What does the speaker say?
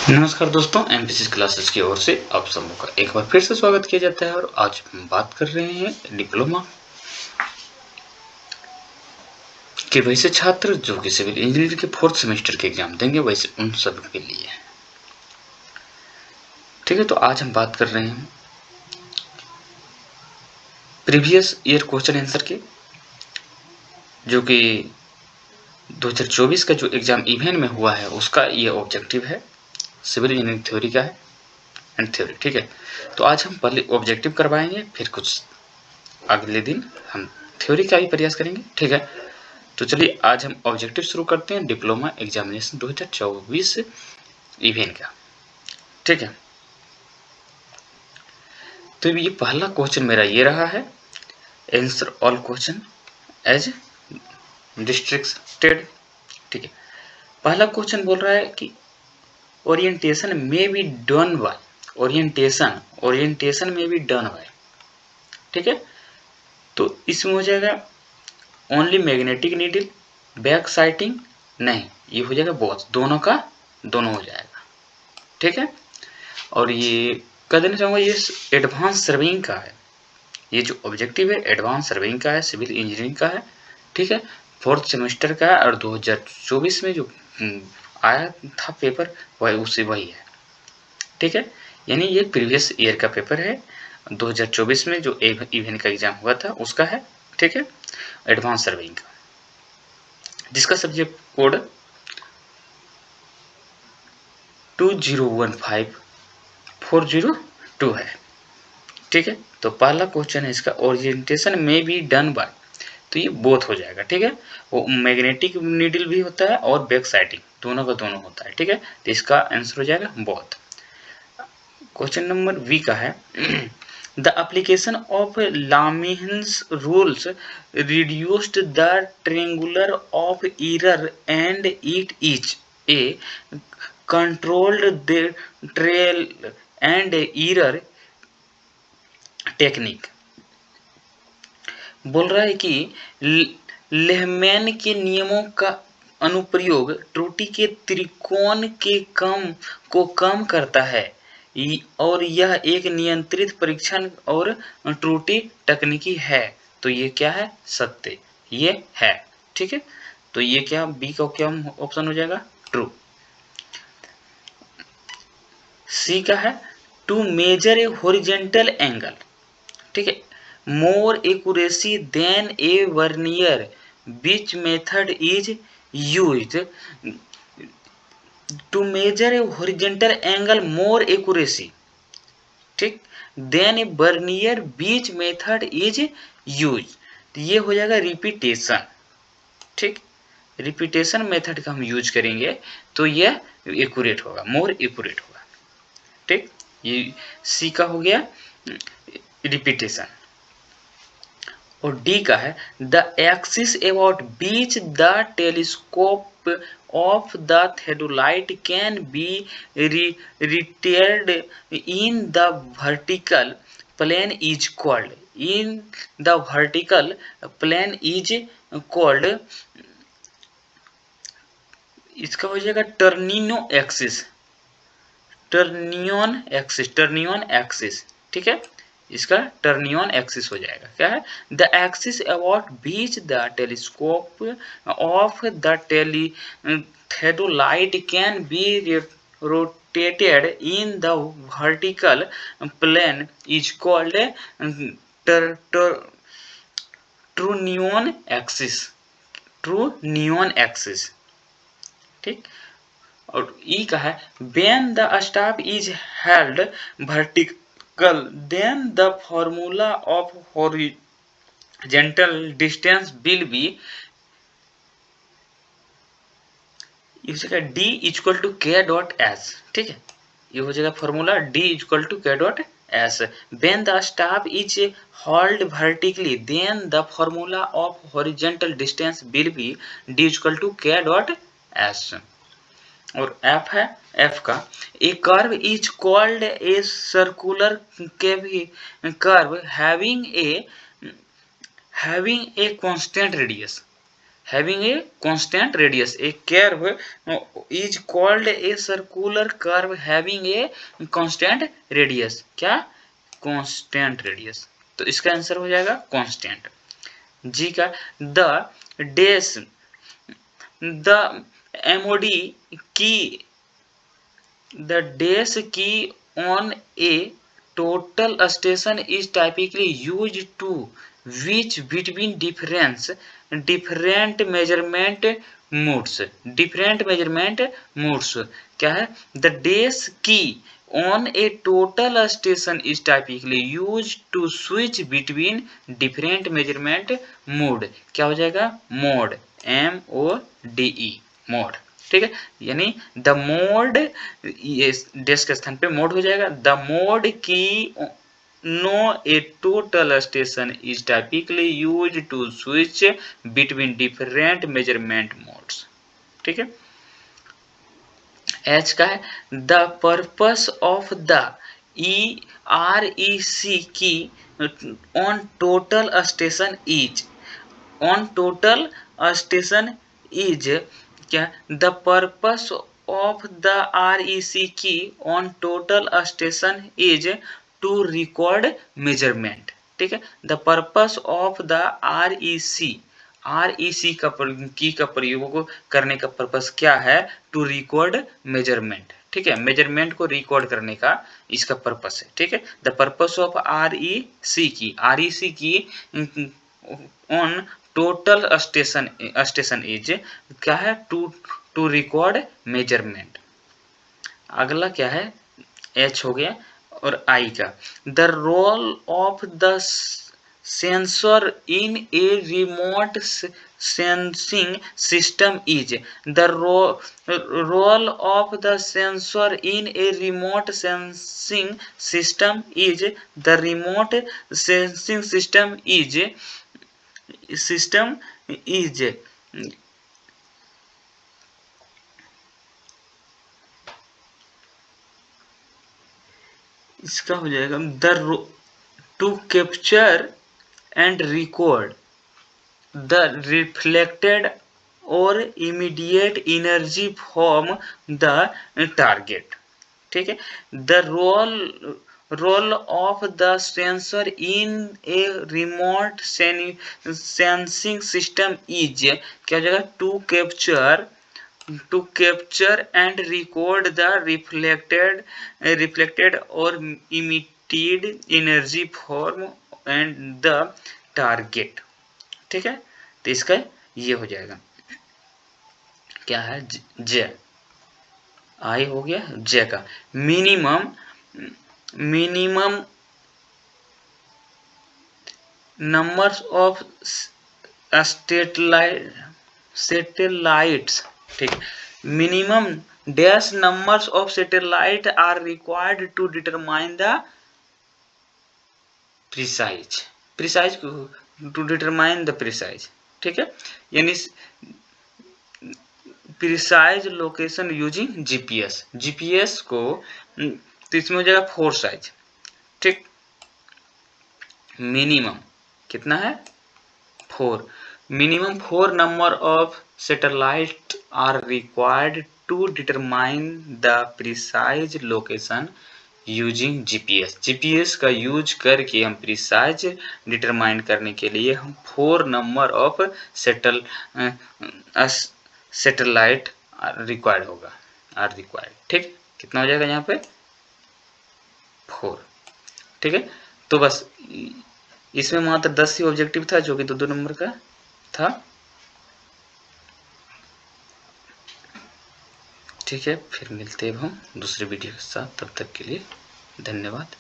नमस्कार दोस्तों, MPC classes की ओर से आप सबों का एक बार फिर से स्वागत किया जाता है और आज हम बात कर रहे हैं डिप्लोमा के वैसे छात्र जो कि सिविल इंजीनियरिंग के 4th सेमेस्टर के एग्जाम देंगे, वैसे उन सब के लिए। ठीक है, तो आज हम बात कर रहे हैं प्रीवियस ईयर क्वेश्चन आंसर के, जो कि 2024 का जो एग्जाम इवेंट में हुआ है उसका ये ऑब्जेक्टिव है। सिविल इंजीनियरिंग थ्योरी का है एंड थ्योरी। ठीक है, तो आज हम पहले ऑब्जेक्टिव करवाएंगे, फिर कुछ अगले दिन हम थ्योरी का भी प्रयास करेंगे। ठीक है, तो चलिए आज हम ऑब्जेक्टिव शुरू करते हैं डिप्लोमा एग्जामिनेशन 2024 इवेंट का। ठीक है, तो ये पहला क्वेश्चन मेरा ये रहा है, आंसर ऑल क्वेश्चन एज डिस्ट्रिक्टेड। ठीक है, पहला क्वेश्चन बोल रहा है कि ओरिएंटेशन में बी डन बाय, ओरिएंटेशन में बी डन बाय। ठीक है, तो इसमें हो जाएगा only magnetic needle, back sighting, नहीं, ये हो जाएगा बोथ, दोनों का दोनों हो जाएगा। ठीक है, और ये कर देना चाहूँगा, ये एडवांस सर्वेइंग का है। ये जो ऑब्जेक्टिव है एडवांस सर्वेइंग का है, सिविल इंजीनियरिंग का है। ठीक है, 4th सेमेस्टर का है और 2024 में जो आया था पेपर वही है। ठीक है, यानी ये प्रीवियस ईयर का पेपर है, 2024 में जो इवेंट का एग्जाम हुआ था उसका है। ठीक है, एडवांस सर्वेइंग का, जिसका सब्जेक्ट कोड 2015402 है। ठीक है, तो पहला क्वेश्चन है इसका, ओरिएंटेशन में बी डन बाय, तो ये बोथ हो जाएगा। ठीक है, वो मैग्नेटिक नीडल भी होता है और बैक साइटिंग, दोनों का दोनों होता है। ठीक है, तो इसका आंसर हो जाएगा बोथ। क्वेश्चन नंबर बी का है, the application of Lehmann's rules reduced the triangular of error and it is a controlled the trial and error technique. बोल रहा है कि लेहमैन के नियमों का अनुप्रयोग त्रुटि के त्रिकोण के कम करता है और यह एक नियंत्रित परीक्षण और त्रुटि तकनीकी है। तो ये क्या है? सत्य, ये है। ठीक है, तो ये क्या बी का क्या ऑप्शन हो जाएगा? ट्रू। सी का है, to measure a horizontal angle. ठीक है, more accuracy than a vernier, which method is used to measure a horizontal angle more accuracy, ठीक, then a vernier, which method is used, तो ये हो जाएगा रिपीटेशन। ठीक, रिपीटेशन मेथड का हम यूज करेंगे तो यह एक्यूरेट होगा, मोर एक्यूरेट होगा। ठीक, ये सी का हो गया रिपीटेशन। और डी का है, the axis about which the telescope of the theodolite can be rotated in the vertical plane is called, in the vertical plane is called, इसका हो जाएगा trunnion axis, trunnion axis, trunnion axis. ठीक है, इसका trunnion axis हो जाएगा। क्या है? The axis about which the telescope of the theodolite can be rotated in the vertical plane is called trunnion axis, trunnion axis. ठीक, और ई का है, when the staff is held vertical then the formula of horizontal distance will be, इसका d equal to k dot s। ठीक है, ये हो जाएगा formula d equal to k dot s। when the staff is held vertically then the formula of horizontal distance will be d equal to k dot s। और F है, F का, a curve is called a circular curve having a constant radius. Having a constant radius, a curve is called a circular curve having a constant radius. क्या? Constant radius. तो इसका answer हो जाएगा constant. G का the dash the MOD key the dash key on a total station is typically used to which between different measurement modes। different measurement modes क्या है? the dash key on a total station is typically used to switch between different measurement mode। क्या हो जाएगा? mode, MODE, mode। ठीक है, यानी the mode, ये dash के स्थान पे मोड हो जाएगा। The mode key on a total station is typically use to switch between different measurement modes. ठीक है, एच का है the purpose of the EREC key on total station is, on total station is क्या? The purpose of the REC key on total station is to record measurement. ठीक है, the purpose of the REC का प्रयोग करने का purpose क्या है? To record measurement. ठीक है, मेजरमेंट को रिकॉर्ड करने का इसका पर्पस है। ठीक है, the purpose of REC key on total station is क्या है? To record measurement. अगला क्या है? एच हो गया। और आई का the role of the sensor in a remote sensing system is, the role of the sensor in a remote sensing system is, the remote sensing system is इसका हो जाएगा the to capture and record the reflected और emitted energy from the target. ठीक है, the role of the sensor in a remote sensing system is क्या हो जाएगा? To capture and record the reflected और emitted energy from and the target. ठीक है, तो इसका ये हो जाएगा क्या है? जे। आई हो गया जे का मिनिमम नंबर्स ऑफ सैटेलाइट्स। ठीक, minimum dash numbers of satellite are required to determine the precise to determine the precise. ठीक है, यानी प्रिसाइज लोकेशन यूजिंग जीपीएस को, तो इसमें हो जाएगा 4 साइज। ठीक, मिनिमम कितना है? 4। Minimum 4 number of satellite are required to determine the precise location using GPS का यूज करके हम प्रिसाइज डिटरमाइन करने के लिए हम 4 नंबर ऑफ सैटेलाइट रिक्वायर्ड होगा, आर रिक्वायर्ड। ठीक, कितना हो जाएगा यहाँ पे? 4। ठीक है, तो बस इसमें मात्र 10 ही ऑब्जेक्टिव था जो कि 2-2 नंबर का था। ठीक है, फिर मिलते हैं हम दूसरे वीडियो के साथ। तब तक के लिए धन्यवाद।